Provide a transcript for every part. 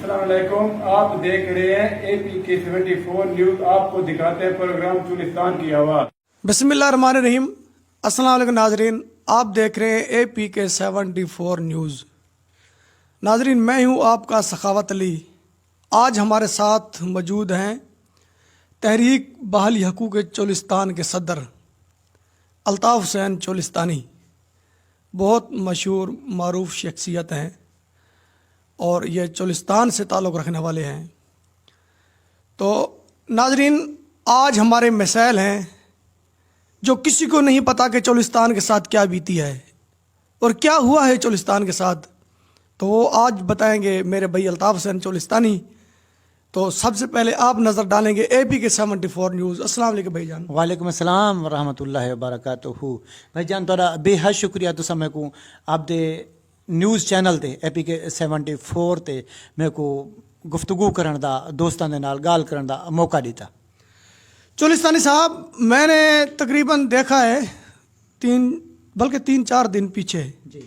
अस्सलाम वालेकुम। आप देख रहे हैं APK74 न्यूज। आपको दिखाते हैं प्रोग्राम चुलिस्तान की आवाज़। बिस्मिल्लाहिर्रहमानिर्रहीम। अस्सलाम वालेकुम नाजरीन, आप देख रहे हैं APK74 न्यूज़। नाजरीन, मैं हूं आपका सखावत अली। आज हमारे साथ मौजूद हैं तहरीक बहाली हकूक़ चोलिस्तान के सदर अल्ताफ़ हुसैन चोलिस्तानी। बहुत मशहूर मारूफ शख्सियत हैं और ये चोलिस्तान से ताल्लुक़ रखने वाले हैं। तो नाजरीन, आज हमारे मसाइल हैं जो किसी को नहीं पता कि चोलिस्तान के साथ क्या बीती है और क्या हुआ है चोलिस्तान के साथ, तो वो आज बताएंगे मेरे भाई अल्ताफ़ हुसैन चोलिस्तानी। तो सबसे पहले आप नज़र डालेंगे APK74 न्यूज़। अस्सलाम वालेकुम भाईजान। वालेकुम अस्सलाम वरहमतुल्लाहि वबरकातुहू। भाईजान तोरा बेहद शुक्रिया तुसा मेरे को आप दे न्यूज़ चैनल ते APK74 ते मेरे को गुफ्तगू करन दा, दोस्तां दे नाल गाल करन दा मौका दिता। चोलिस्तानी साहब, मैंने तकरीबन देखा है 3-4 दिन पीछे जी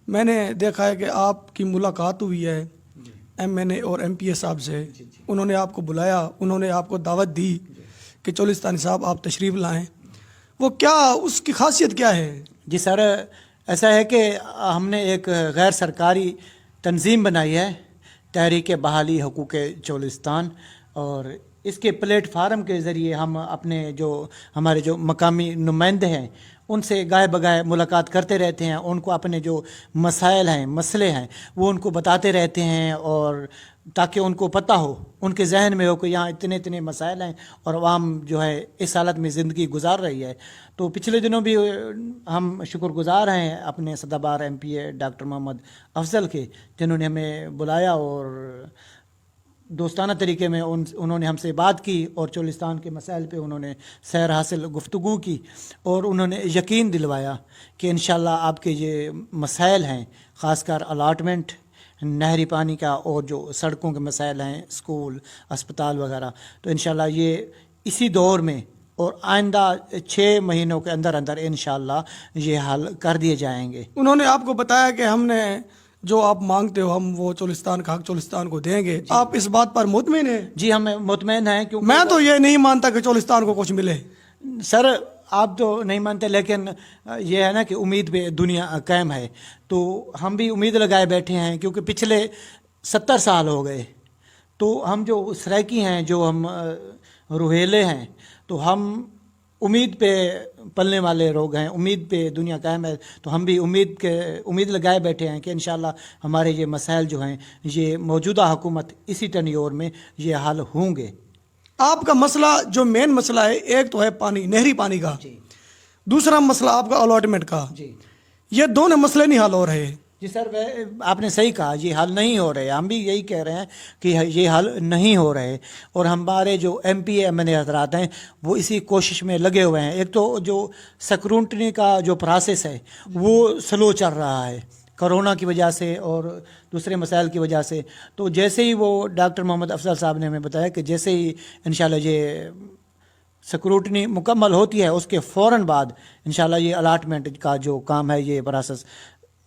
मैंने देखा है कि आपकी मुलाकात हुई है MNA और MPA साहब से। उन्होंने आपको बुलाया, उन्होंने आपको दावत दी कि चोलिस्तानी साहब आप तशरीफ़ लाएं। वो क्या, उसकी खासियत क्या है? जी सर, ऐसा है कि हमने एक गैर सरकारी तंजीम बनाई है, तहरीक बहाली हकूक़ चोलिस्तान, और इसके प्लेटफार्म के ज़रिए हम अपने हमारे जो मकामी नुमाइंदे हैं उनसे गाय बगाए मुलाकात करते रहते हैं। उनको अपने जो मसाइल हैं, मसले हैं, वो उनको बताते रहते हैं, और ताकि उनको पता हो, उनके जहन में हो कि यहाँ इतने इतने मसाइल हैं और आवाम जो है इस हालत में ज़िंदगी गुजार रही है। तो पिछले दिनों भी हम शुक्रगुजार हैं अपने सदाबार MPA डॉक्टर मोहम्मद अफजल के, जिन्होंने हमें बुलाया और दोस्ताना तरीके में उन्होंने हमसे बात की और चोलिस्तान के मसाइल पे उन्होंने सैर हासिल गुफ्तगू की, और उन्होंने यकीन दिलवाया कि इंशाल्लाह आपके ये मसाइल हैं, ख़ासकर अलाटमेंट, नहरी पानी का, और जो सड़कों के मसाइल हैं, स्कूल, अस्पताल वगैरह, तो इंशाल्लाह ये इसी दौर में और आइंदा 6 महीनों के अंदर अंदर इंशाल्लाह ये हल कर दिए जाएंगे। उन्होंने आपको बताया कि हमने जो आप मांगते हो हम वो चोलिस्तान का हक चोलिस्तान को देंगे। आप इस बात पर मुतमिन हैं? जी, हम मुतमईन हैं, क्योंकि मैं तो ये नहीं मानता कि चोलिस्तान को कुछ मिले। सर, आप तो नहीं मानते, लेकिन ये है ना कि उम्मीद पे दुनिया कायम है, तो हम भी उम्मीद लगाए बैठे हैं, क्योंकि पिछले 70 साल हो गए, तो हम जो सराइकी हैं, जो हम रुहेले हैं, तो हम उम्मीद पे पलने वाले लोग हैं, उम्मीद पे दुनिया कायम है, तो हम भी उम्मीद लगाए बैठे हैं कि इंशाल्लाह हमारे ये मसाइल जो हैं, ये मौजूदा हुकूमत इसी टर्न्योर में ये हल होंगे। आपका मसला जो मेन मसला है, एक तो है पानी, नहरी पानी का, दूसरा मसला आपका अलॉटमेंट का। जी, ये दोनों मसले नहीं हल हो रहे। जी सर, आपने सही कहा, ये हल नहीं हो रहे। हम भी यही कह रहे हैं कि ये हल नहीं हो रहे, और हमारे जो MPA MNA हजरात हैं वो इसी कोशिश में लगे हुए हैं। एक तो जो स्क्रूटनी का जो प्रोसेस है वो स्लो चल रहा है कोरोना की वजह से और दूसरे मसाइल की वजह से। तो जैसे ही वो डॉक्टर मोहम्मद अफजल साहब ने हमें बताया कि जैसे ही इंशाल्लाह ये स्क्रूटनी मुकम्मल होती है, उसके फ़ौरन बाद इंशाल्लाह ये अलाटमेंट का जो काम है, ये प्रोसेस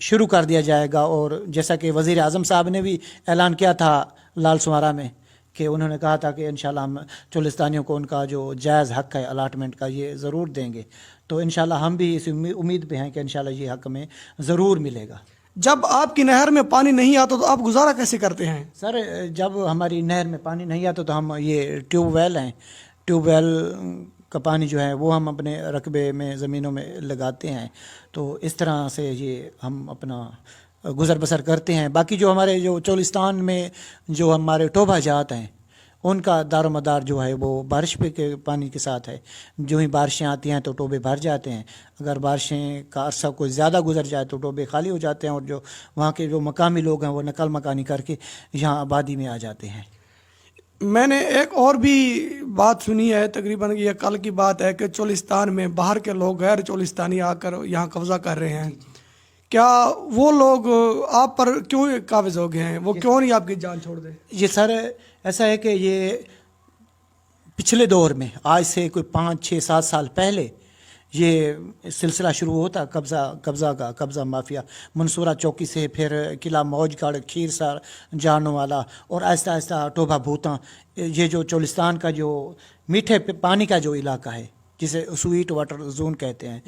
शुरू कर दिया जाएगा। और जैसा कि वज़ीर आज़म साहब ने भी ऐलान किया था लाल सुमारा में, कि उन्होंने कहा था कि इंशाल्लाह हम चोलिस्तानियों को उनका जो जायज़ हक़ है अलाटमेंट का, ये ज़रूर देंगे। तो इंशाल्लाह हम भी इस उम्मीद पे हैं कि इंशाल्लाह ये हक़ में ज़रूर मिलेगा। जब आपकी नहर में पानी नहीं आता तो आप गुजारा कैसे करते हैं? सर, जब हमारी नहर में पानी नहीं आता तो हम ये ट्यूबवेल हैं, ट्यूबवेल का पानी जो है वो हम अपने रकबे में, ज़मीनों में लगाते हैं। तो इस तरह से ये हम अपना गुज़र बसर करते हैं। बाकी जो हमारे जो चोलिस्तान में जो हमारे टोभा जात हैं, उनका दारोमदार जो है वो बारिश पे के पानी के साथ है। जो ही बारिशें आती हैं तो टोबे भर जाते हैं, अगर बारिशें का अरसा कोई ज़्यादा गुजर जाए तो टोबे खाली हो जाते हैं, और जो वहाँ के जो मकामी लोग हैं वो नकल मकानी करके यहाँ आबादी में आ जाते हैं। मैंने एक और भी बात सुनी है, तकरीबन ये कल की बात है, कि चोलिस्तान में बाहर के लोग, गैर चोलिस्तानी आकर यहाँ कब्ज़ा कर रहे हैं। क्या वो लोग आप पर क्यों काबिज हो गए हैं? वो क्यों नहीं आपकी जान छोड़ दे? ये सर, ऐसा है कि ये पिछले दौर में, आज से कोई 5, 6, 7 साल पहले یہ سلسلہ شروع ہوتا قبضہ مافیا منصورہ چوکی سے، پھر قلعہ موج گڑھ، کھیر سار، جانو والا، اور آہستہ آہستہ ٹوبہ بھوتاں، یہ جو چولستان کا جو میٹھے پانی کا جو علاقہ ہے جسے سویٹ واٹر زون کہتے ہیں،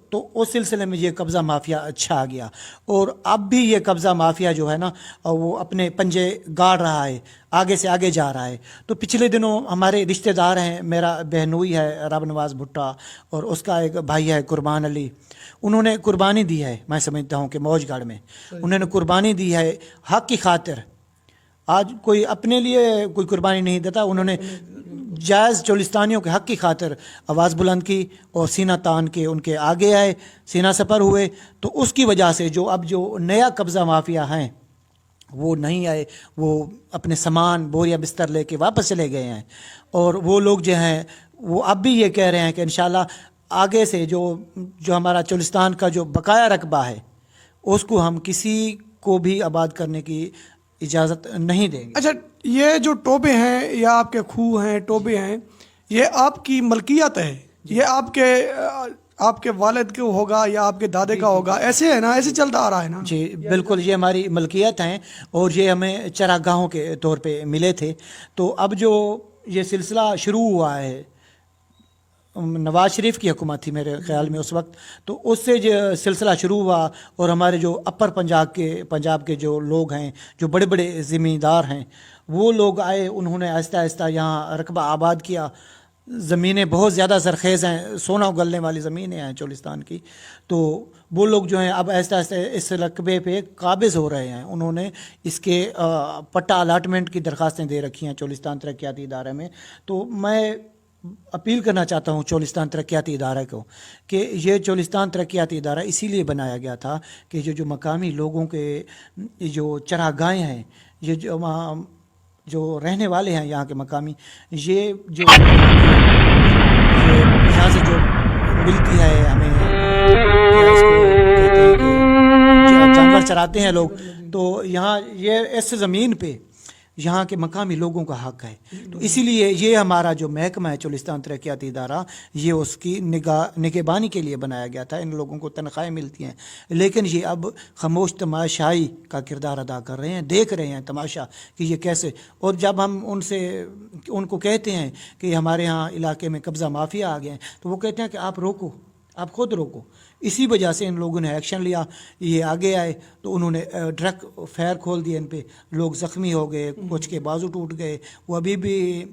تو اس سلسلے میں یہ قبضہ مافیا چھا گیا، اور اب بھی یہ قبضہ مافیا جو ہے نا وہ اپنے پنجے گاڑ رہا ہے، آگے سے آگے جا رہا ہے۔ تو پچھلے دنوں ہمارے رشتہ دار ہیں، میرا بہنوئی ہے رب نواز بھٹا، اور اس کا ایک بھائی ہے قربان علی، انہوں نے قربانی دی ہے، میں سمجھتا ہوں کہ موج گڑھ میں انہوں نے قربانی دی ہے حق کی خاطر۔ آج کوئی اپنے لیے کوئی قربانی نہیں دیتا، انہوں نے جائز چولستانیوں کے حق کی خاطر آواز بلند کی اور سینہ تان کے ان کے آگے آئے، سینہ سپر ہوئے۔ تو اس کی وجہ سے جو اب جو نیا قبضہ مافیا ہیں وہ نہیں آئے، وہ اپنے سامان بوریا بستر لے کے واپس چلے گئے ہیں، اور وہ لوگ جو ہیں وہ اب بھی یہ کہہ رہے ہیں کہ انشاءاللہ آگے سے جو ہمارا چولستان کا جو بقایا رقبہ ہے اس کو ہم کسی کو بھی آباد کرنے کی اجازت نہیں دیں گے۔ اچھا، یہ جو ٹوبے ہیں یا آپ کے خوہ ہیں، ٹوبے ہیں، یہ آپ کی ملکیت ہے؟ یہ آپ کے والد کو ہوگا یا آپ کے دادے کا ہوگا؟ ایسے ہے نا، ایسے چلتا آ رہا ہے نا؟ جی بالکل، یہ ہماری ملکیت ہیں، اور یہ ہمیں چراگاہوں کے طور پہ ملے تھے۔ تو اب جو یہ سلسلہ شروع ہوا ہے، نواز شریف کی حکومت تھی میرے خیال میں اس وقت، تو اس سے جو سلسلہ شروع ہوا، اور ہمارے جو اپر پنجاب کے جو لوگ ہیں، جو بڑے بڑے زمیندار ہیں، وہ لوگ آئے، انہوں نے آہستہ آہستہ یہاں رقبہ آباد کیا۔ زمینیں بہت زیادہ زرخیز ہیں، سونا اگلنے والی زمینیں ہیں چولستان کی، تو وہ لوگ جو ہیں اب آہستہ آہستہ اس رقبے پہ قابض ہو رہے ہیں۔ انہوں نے اس کے پٹا الاٹمنٹ کی درخواستیں دے رکھی ہیں چولستان ترقیاتی ادارے میں۔ تو میں اپیل کرنا چاہتا ہوں چولستان ترقیاتی ادارے کو کہ یہ چولستان ترقیاتی ادارہ اسی لیے بنایا گیا تھا کہ جو مقامی لوگوں کے جو چراگاہیں ہیں، یہ جو رہنے والے ہیں یہاں کے مقامی، یہ جو یہاں سے جو ملتی ہے ہمیں، کیا اس کو کہتے ہیں کہ جانور چراتے ہیں لوگ، تو یہاں یہ اس زمین پہ یہاں کے مقامی لوگوں کا حق ہے۔ تو اسی لیے یہ ہمارا جو محکمہ ہے چولستان ترقیاتی ادارہ، یہ اس کی نگہبانی کے لیے بنایا گیا تھا۔ ان لوگوں کو تنخواہیں ملتی ہیں، لیکن یہ اب خاموش تماشائی کا کردار ادا کر رہے ہیں، دیکھ رہے ہیں تماشا کہ یہ کیسے۔ اور جب ہم ان کو کہتے ہیں کہ ہمارے ہاں علاقے میں قبضہ مافیا آ گئے ہیں، تو وہ کہتے ہیں کہ آپ روکو، آپ خود روکو۔ اسی وجہ سے ان لوگوں نے ایکشن لیا، یہ آگے آئے تو انہوں نے ڈرگ فائر کھول دیے، ان پہ لوگ زخمی ہو گئے، کچھ کے بازو ٹوٹ گئے، وہ ابھی بھی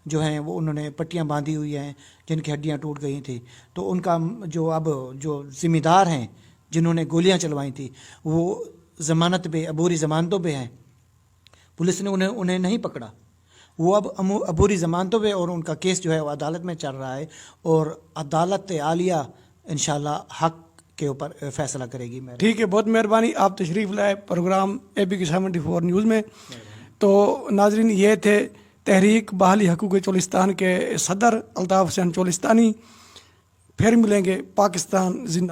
جو ہیں وہ انہوں نے پٹیاں باندھی ہوئی ہیں جن کی ہڈیاں ٹوٹ گئی تھیں۔ تو ان کا جو ذمہ دار ہیں جنہوں نے گولیاں چلوائی تھیں، وہ ضمانت پہ، عبوری ضمانتوں پہ ہیں، پولیس نے انہیں نہیں پکڑا، وہ اب عبوری ضمانتوں پہ، اور ان کا کیس جو ہے وہ عدالت میں چل رہا ہے، اور عدالت عالیہ انشاءاللہ حق کے اوپر فیصلہ کرے گی۔ ٹھیک ہے، بہت مہربانی، آپ تشریف لائے پروگرام APK 74 نیوز میں۔ تو ناظرین، یہ تھے تحریک بحالی حقوق چولستان کے صدر الطاف حسین چولستانی۔ پھر ملیں گے، پاکستان زندہ۔